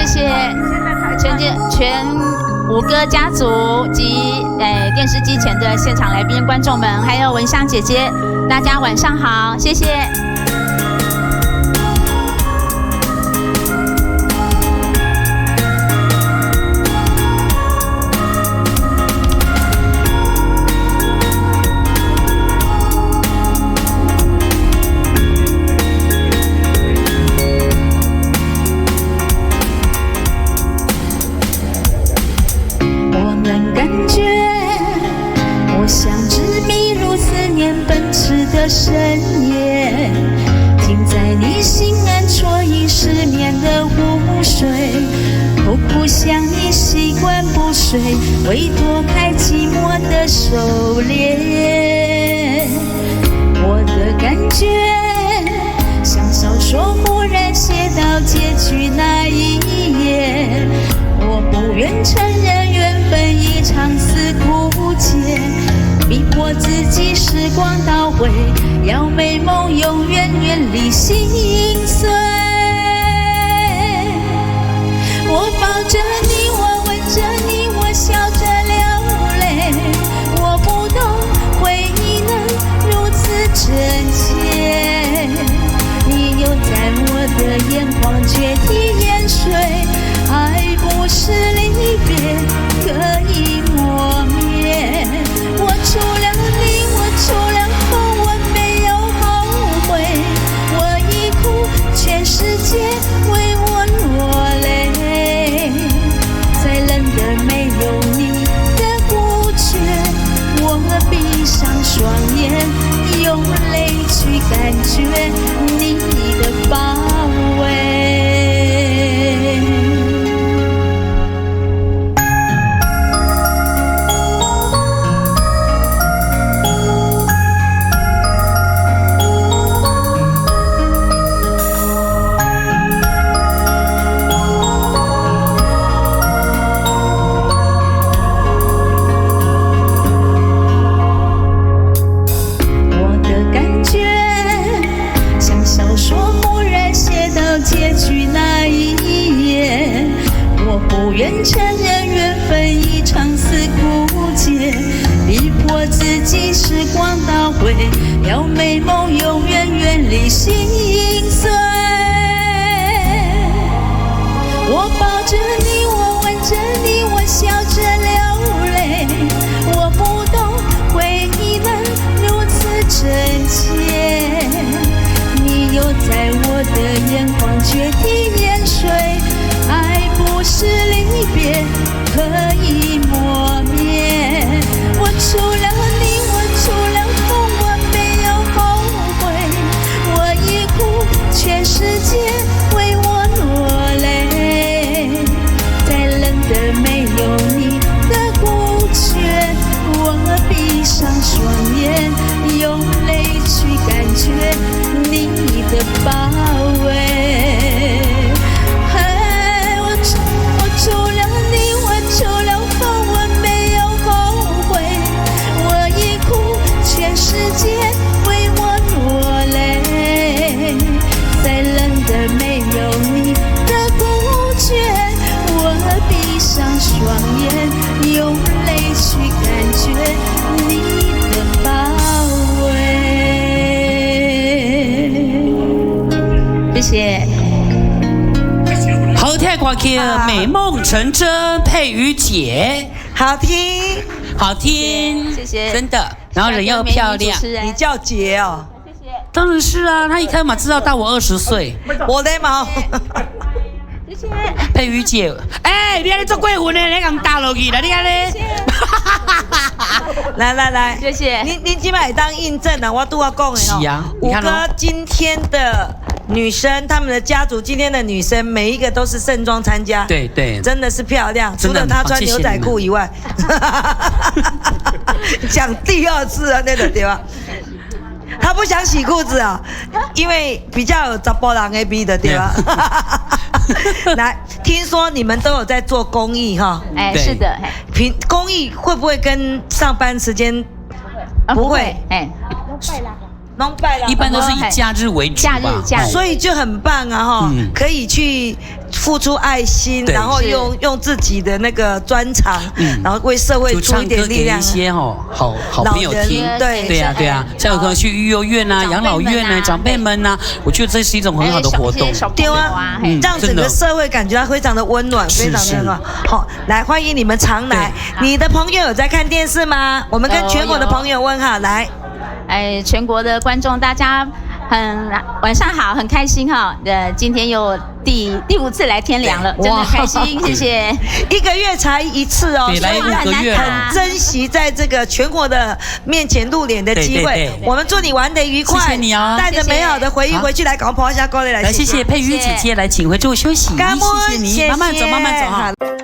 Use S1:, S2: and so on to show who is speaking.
S1: 谢谢全五哥家族及电视机前的现场来宾、观众们，还有文香姐姐，大家晚上好，谢谢。
S2: 深夜，停在你心安啜饮失眠的湖水，苦苦想你习惯不睡，为躲开寂寞的狩猎。我的感觉像小说忽然写到结局那一页，我不愿承认缘分已长死枯竭，逼迫自己时光倒回，要美梦永远远离心碎。我抱着你，我吻着你，我笑着流泪。我不懂回忆能如此真切，你又在我的眼眶决堤淹水。爱不是离别可以磨灭，我除了你，我除了痛，我没有后悔。我已哭，全世界为我落泪。再冷的没有你的孤绝，我闭上双眼，用泪去感觉你的包围。不愿承认缘分已长死枯竭，逼迫自己时光倒回，要美梦永远远离心碎。我抱着你，我吻着你，我笑着流泪。我不懂回忆能如此真切，你又在我的眼眶决堤淹水。爱不是离别可以磨灭，我除了你，我除了痛，我没有后悔。我已哭，全世界为我落泪。再冷的没有你的孤绝，我闭上双眼，用泪去感觉你的包围。除了你，我除了痛，我没有后悔。我已哭，全世界为我落泪。再冷的没有你的孤绝，我闭上双眼，用泪去感觉你的包围。谢谢。
S3: 好听的歌曲《美梦成真》，佩瑜姐，
S4: 好听，
S3: 好听，
S1: 谢谢，
S3: 真的。然后人又漂亮，
S4: 你叫姐哦？
S1: 谢谢。
S3: 当然是啊，她一看嘛知道大我20岁。
S4: 我的毛。
S1: 谢谢。
S3: 佩瑜姐，你在做鬼魂呢？你敢打落去了？你看呢？
S4: 来，
S1: 谢谢。
S4: 你今晚当印证啊，我都要讲的哦。
S3: 是啊，
S4: 五哥今天的女生，他们的家族今天的女生，每一个都是盛装参加，
S3: 对对，
S4: 真的是漂亮。除了她穿牛仔裤以外，讲第二次啊，那个对吧？她不想洗裤子啊，因为比较有查甫人的味的对吧？来，听说你们都有在做公益哈？
S1: 是的。
S4: 公益会不会跟上班时间？不会，弄败了，
S3: 一般都是以假日为主吧，
S1: 假日，
S4: 所以就很棒啊哈，可以去付出爱心，
S5: 对
S4: 然后用自己的那个专长，然后为社会
S5: 就
S4: 出一
S5: 唱歌给
S4: 点力量
S5: 一。些好朋友听，
S4: 对
S5: 对呀，像有可能去育幼院啊、养老院啊、长辈们啊，我觉得这是一种很好的活动。
S4: 对啊，
S5: 嗯
S4: 让整个社会感觉到非常的温暖，非常的温暖。好，来欢迎你们常来。你的朋友有在看电视吗？我们跟全国的朋友问好，来。
S1: 全国的观众大家晚上好，很开心哈。今天又第5次来天良了，真的开心，谢谢。
S4: 1个月才1次哦，
S5: 对，来5个月
S4: 很珍惜在这个全国的面前露脸的机会。我们祝你玩得愉快，
S5: 谢谢你哦，
S4: 带着美好的回忆回去来搞跑一下过来。
S5: 来，谢谢佩瑜姐姐，来请回座休息，谢谢你，慢慢走，慢慢走哈。